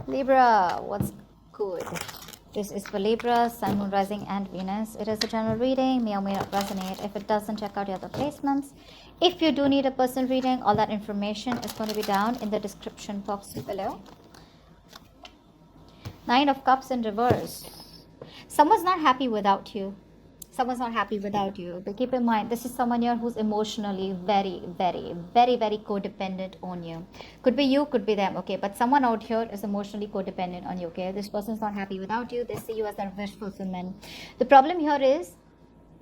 Libra, what's good? This is for Libra, Sun, Moon, Rising, and Venus. It is a general reading, may or may not resonate. If it doesn't, check out your other placements. If you do need a personal reading, all that information is going to be down in the description box below. Nine of Cups in reverse. Someone's not happy without you. Someone's not happy without you. But keep in mind, this is someone here who's emotionally very, very, very, very codependent on you. Could be you, could be them, okay? But someone out here is emotionally codependent on you, okay? This person's not happy without you. They see you as their wish fulfillment. The problem here is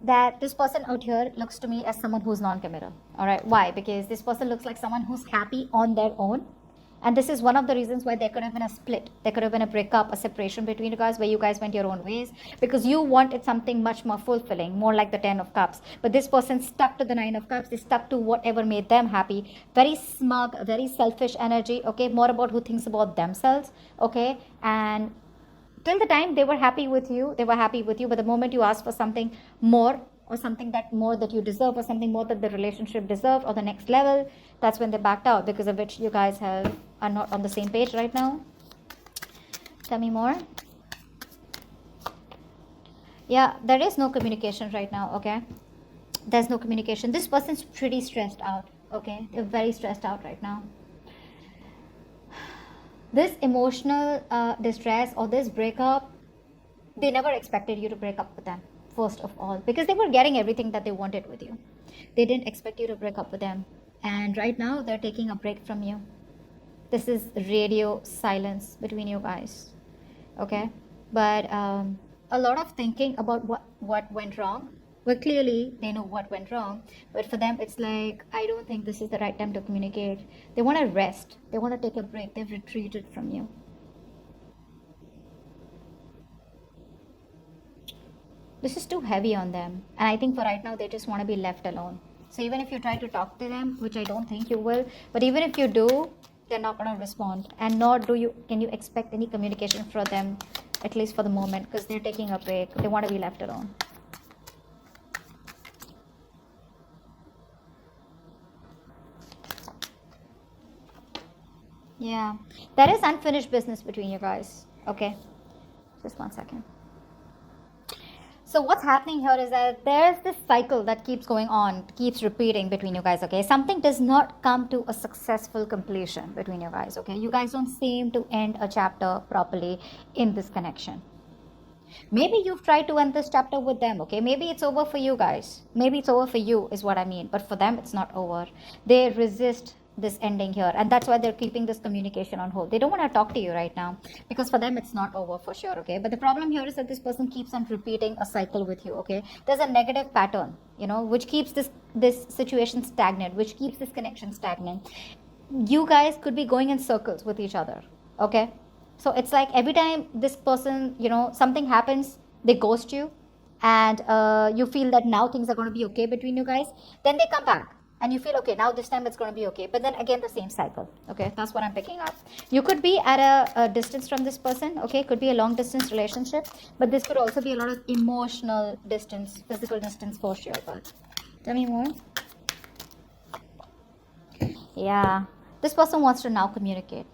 that this person out here looks to me as someone who's non-committal. All right, why? Because this person looks like someone who's happy on their own. And this is one of the reasons why there could have been a split. There could have been a breakup, a separation between you guys, where you guys went your own ways because you wanted something much more fulfilling, more like the 10 of Cups. But this person stuck to the 9 of Cups. They stuck to whatever made them happy. Very smug, very selfish energy, okay? More about who thinks about themselves, okay? And till the time they were happy with you, but the moment you ask for something more, or something that more that you deserve, or something more that the relationship deserved, or the next level, that's when they backed out, because of which you guys are not on the same page right now. Tell me more. Yeah, there is no communication right now, okay? There's no communication. This person's pretty stressed out, okay? They're very stressed out right now. This emotional distress or this breakup, they never expected you to break up with them. First of all, because they were getting everything that they wanted with you. They didn't expect you to break up with them. And right now, they're taking a break from you. This is radio silence between you guys. Okay? But a lot of thinking about what went wrong. Well, clearly, they know what went wrong. But for them, it's like, I don't think this is the right time to communicate. They want to rest. They want to take a break. They've retreated from you. This is too heavy on them, and I think for right now they just want to be left alone. So even if you try to talk to them, which I don't think you will, but even if you do, they're not going to respond, and nor can you expect any communication from them, at least for the moment, because they're taking a break. They want to be left alone. Yeah, there is unfinished business between you guys. Okay, just 1 second. So what's happening here is that there's this cycle that keeps going on, keeps repeating between you guys, okay? Something does not come to a successful completion between you guys, okay? You guys don't seem to end a chapter properly in this connection. Maybe you've tried to end this chapter with them, okay? Maybe it's over for you guys. Maybe it's over for you is what I mean. But for them, it's not over. They resist this ending here, and that's why they're keeping this communication on hold. They don't want to talk to you right now because for them it's not over for sure, okay? But the problem here is that this person keeps on repeating a cycle with you, okay? There's a negative pattern, which keeps this situation stagnant, which keeps this connection stagnant. You guys could be going in circles with each other, okay? So it's like every time this person, something happens, they ghost you, and you feel that now things are going to be okay between you guys. Then they come back and you feel, okay, now this time it's going to be okay. But then again, the same cycle. Okay, that's what I'm picking up. You could be at a distance from this person. Okay, could be a long distance relationship, but this could also be a lot of emotional distance, physical distance for sure. But tell me more. Yeah, this person wants to now communicate.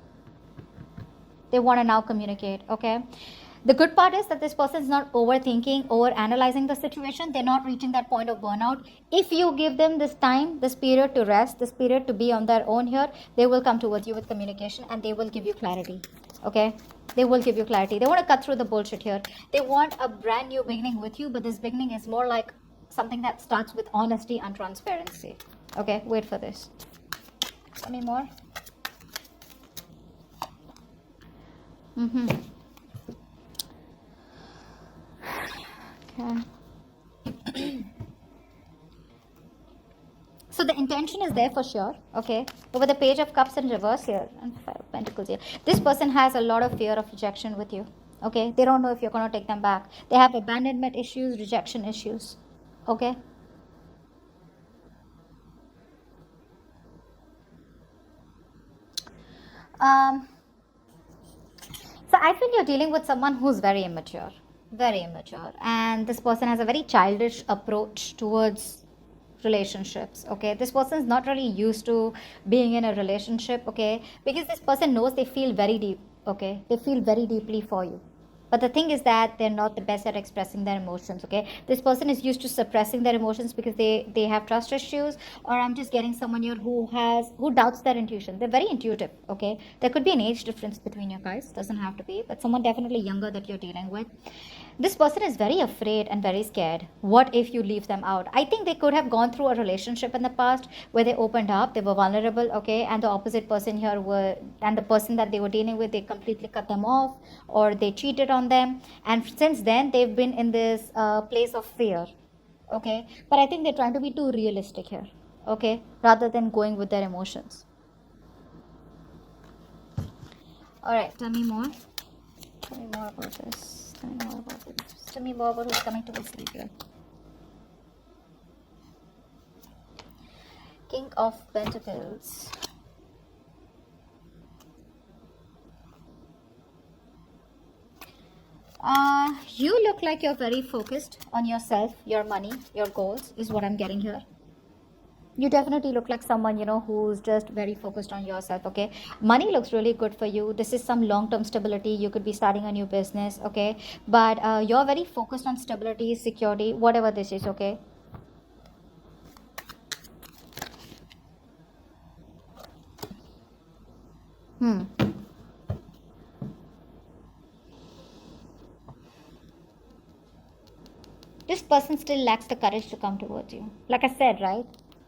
They want to now communicate, okay? The good part is that this person is not overthinking, over-analyzing the situation. They're not reaching that point of burnout. If you give them this time, this period to rest, this period to be on their own here, they will come towards you with communication and they will give you clarity, okay? They will give you clarity. They want to cut through the bullshit here. They want a brand new beginning with you, but this beginning is more like something that starts with honesty and transparency, okay? Wait for this. Any more? Okay. So the intention is there for sure, okay? But with the Page of Cups in reverse here and 5 of Pentacles here, this person has a lot of fear of rejection with you, okay? They don't know if you're going to take them back. They have abandonment issues, rejection issues, okay? So I feel you're dealing with someone who's very immature, and this person has a very childish approach towards relationships, okay? This person is not really used to being in a relationship, okay? Because this person knows they feel very deep. Okay, they feel very deeply for you, but the thing is that they're not the best at expressing their emotions. Okay, this person is used to suppressing their emotions because they have trust issues, or I'm just getting someone here who doubts their intuition. They're very intuitive. Okay, there could be an age difference between you guys, doesn't have to be, but someone definitely younger that you're dealing with. This person is very afraid and very scared. What if you leave them out? I think they could have gone through a relationship in the past where they opened up, they were vulnerable, okay, and the opposite person here were, and the person that they were dealing with, they completely cut them off or they cheated on them. And since then, they've been in this place of fear, okay. But I think they're trying to be too realistic here, okay, rather than going with their emotions. All right, tell me more. Tell me more about this. Tell me more about this. Tell me more about who's coming towards Libra. King of Pentacles. You look like you're very focused on yourself, your money, your goals, is what I'm getting here. You definitely look like someone, who's just very focused on yourself. Okay, money looks really good for you. This is some long-term stability. You could be starting a new business. Okay, but you're very focused on stability, security, whatever this is. Okay. This person still lacks the courage to come towards you. Like I said, right?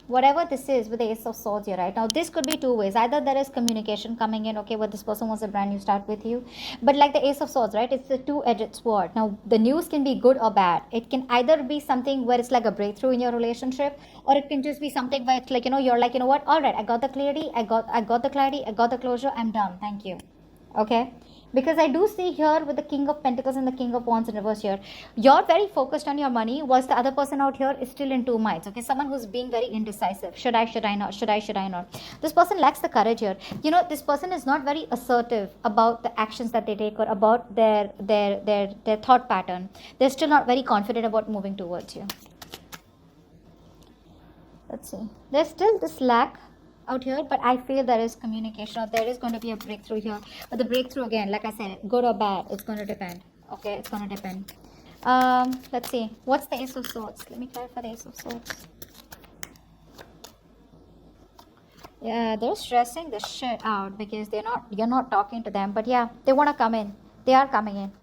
Whatever this is with the Ace of Swords here, right? Now, this could be two ways. Either there is communication coming in, okay, where this person wants a brand new start with you. But like the Ace of Swords, right? It's a two-edged sword. Now, the news can be good or bad. It can either be something where it's like a breakthrough in your relationship, or it can just be something where it's like, you're like, what? All right, I got the clarity. I got the clarity. I got the closure. I'm done. Thank you. Okay, because I do see here with the King of Pentacles and the King of Wands in reverse here, you're very focused on your money, whilst the other person out here is still in two minds. Okay, someone who's being very indecisive. Should I not? Should I not? This person lacks the courage here. This person is not very assertive about the actions that they take or about their thought pattern. They're still not very confident about moving towards you. Let's see. There's still this lack out here, but I feel there is communication, or there is going to be a breakthrough here. But the breakthrough, again, like I said, good or bad, it's going to depend. Okay, it's going to depend. Let's see. What's the Ace of Swords? Let me clarify the Ace of Swords. Yeah, they're stressing the shit out because you're not talking to them. But yeah, they want to come in. They are coming in.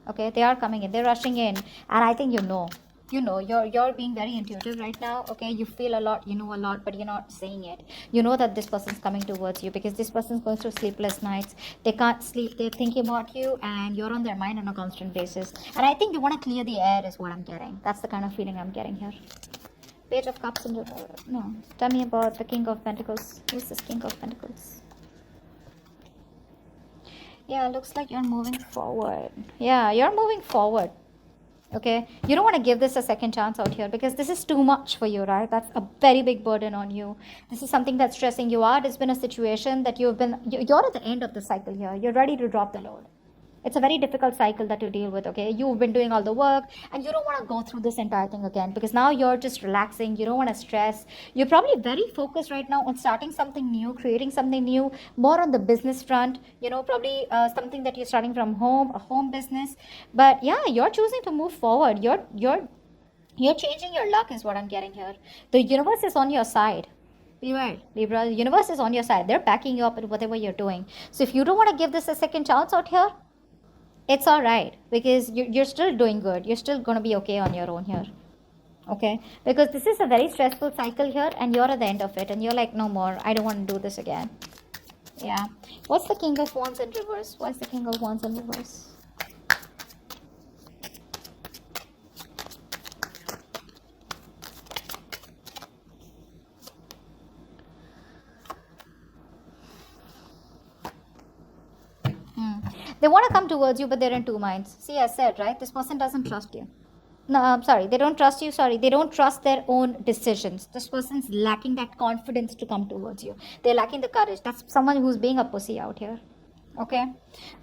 Okay, they are coming in. They're rushing in, and I think you're being very intuitive right now. Okay, you feel a lot, you know a lot, but you're not saying it. You know that this person's coming towards you because this person's going through sleepless nights. They can't sleep. They're thinking about you, and you're on their mind on a constant basis. And I think they want to clear the air, is what I'm getting. That's the kind of feeling I'm getting here. Page of Cups and no. Tell me about the King of Pentacles. Who's this King of Pentacles? Yeah, looks like you're moving forward. Yeah, you're moving forward. Okay, you don't want to give this a second chance out here because this is too much for you, right? That's a very big burden on you. This is something that's stressing you out. It's been a situation that you're at the end of the cycle here. You're ready to drop the load. It's a very difficult cycle that you deal with. Okay, you've been doing all the work and you don't want to go through this entire thing again because now you're just relaxing. You don't want to stress. You're probably very focused right now on starting something new, creating something new, more on the business front, probably something that you're starting from home, a home business. But yeah, you're choosing to move forward. You're changing your luck, is what I'm getting here. The universe is on your side. Beware, Libra. The universe is on your side. They're backing you up in whatever you're doing. So if you don't want to give this a second chance out here, it's all right because you're still doing good. You're still going to be okay on your own here. Okay, because this is a very stressful cycle here and you're at the end of it and you're like, no more, I don't want to do this again. Yeah. What's the King of Wands in reverse? What's the King of Wands in reverse? They want to come towards you, but they're in two minds. See, I said, right? This person doesn't trust you. No, I'm sorry. They don't trust you. Sorry. They don't trust their own decisions. This person's lacking that confidence to come towards you. They're lacking the courage. That's someone who's being a pussy out here. Okay?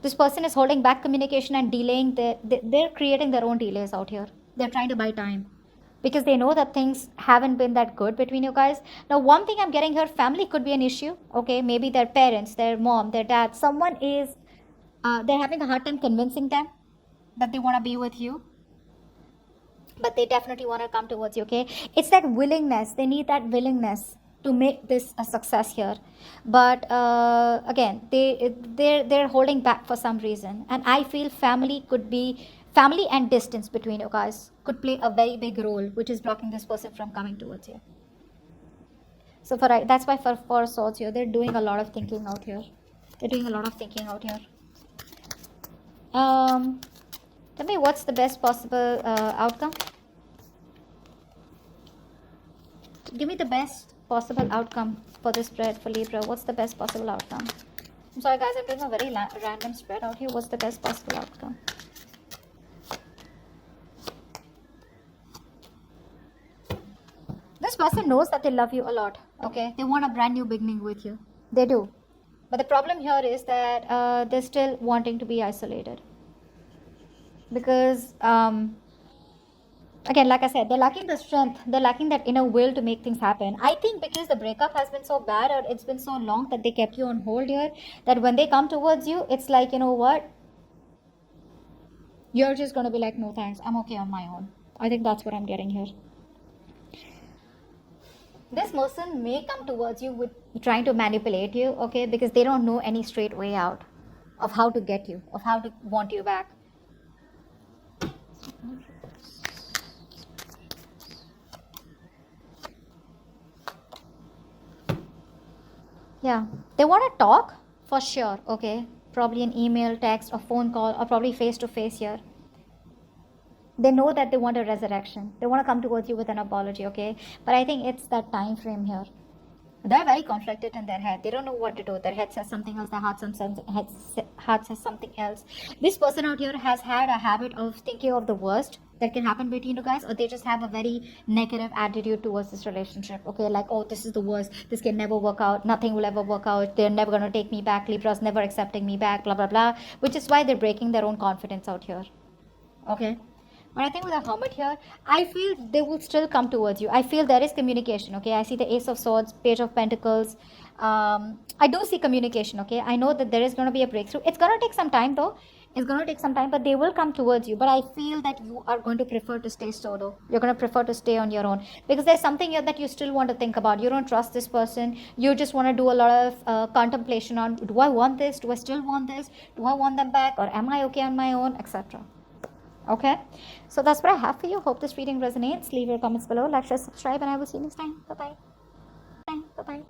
This person is holding back communication and delaying. They're creating their own delays out here. They're trying to buy time because they know that things haven't been that good between you guys. Now, one thing I'm getting here, family could be an issue. Okay? Maybe their parents, their mom, their dad, someone is They're having a hard time convincing them that they want to be with you, but they definitely want to come towards you. Okay, it's that willingness. They need that willingness to make this a success here, but again, they're holding back for some reason, and I feel family and distance between you guys could play a very big role, which is blocking this person from coming towards you. So that's why for swords here, they're doing a lot of thinking out here. They're doing a lot of thinking out here. Tell me what's the best possible outcome. Give me the best possible outcome for this spread for Libra. What's the best possible outcome? I'm sorry guys, I'm doing a very random spread out here. What's the best possible outcome? This person knows that they love you a lot. Okay, they want a brand new beginning with you. They do. But the problem here is that they're still wanting to be isolated. Because, again, like I said, they're lacking the strength. They're lacking that inner will to make things happen. I think because the breakup has been so bad, or it's been so long that they kept you on hold here, that when they come towards you, it's like, you know what? You're just going to be like, no thanks, I'm okay on my own. I think that's what I'm getting here. This person may come towards you with trying to manipulate you, okay, because they don't know any straight way out of how to get you, of how to want you back. Yeah, they want to talk for sure, okay, probably an email, text, or phone call, or probably face to face here. They know that they want a resurrection. They want to come towards you with an apology, okay? But I think it's that time frame here. They're very conflicted in their head. They don't know what to do. Their head says something else. Their heart says something else. This person out here has had a habit of thinking of the worst that can happen between you guys, or they just have a very negative attitude towards this relationship. Okay, like, oh, this is the worst. This can never work out. Nothing will ever work out. They're never going to take me back. Libra's never accepting me back, blah, blah, blah. Which is why they're breaking their own confidence out here. Okay? But I think with a hermit here, I feel they will still come towards you. I feel there is communication, okay? I see the Ace of Swords, Page of Pentacles. I do see communication, okay? I know that there is going to be a breakthrough. It's going to take some time though. It's going to take some time, but they will come towards you. But I feel that you are going to prefer to stay solo. You're going to prefer to stay on your own. Because there's something here that you still want to think about. You don't trust this person. You just want to do a lot of contemplation on, do I want this? Do I still want this? Do I want them back? Or am I okay on my own? Etc. Okay, so that's what I have for you. Hope this reading resonates. Leave your comments below, like, share, subscribe, and I will see you next time. Bye bye.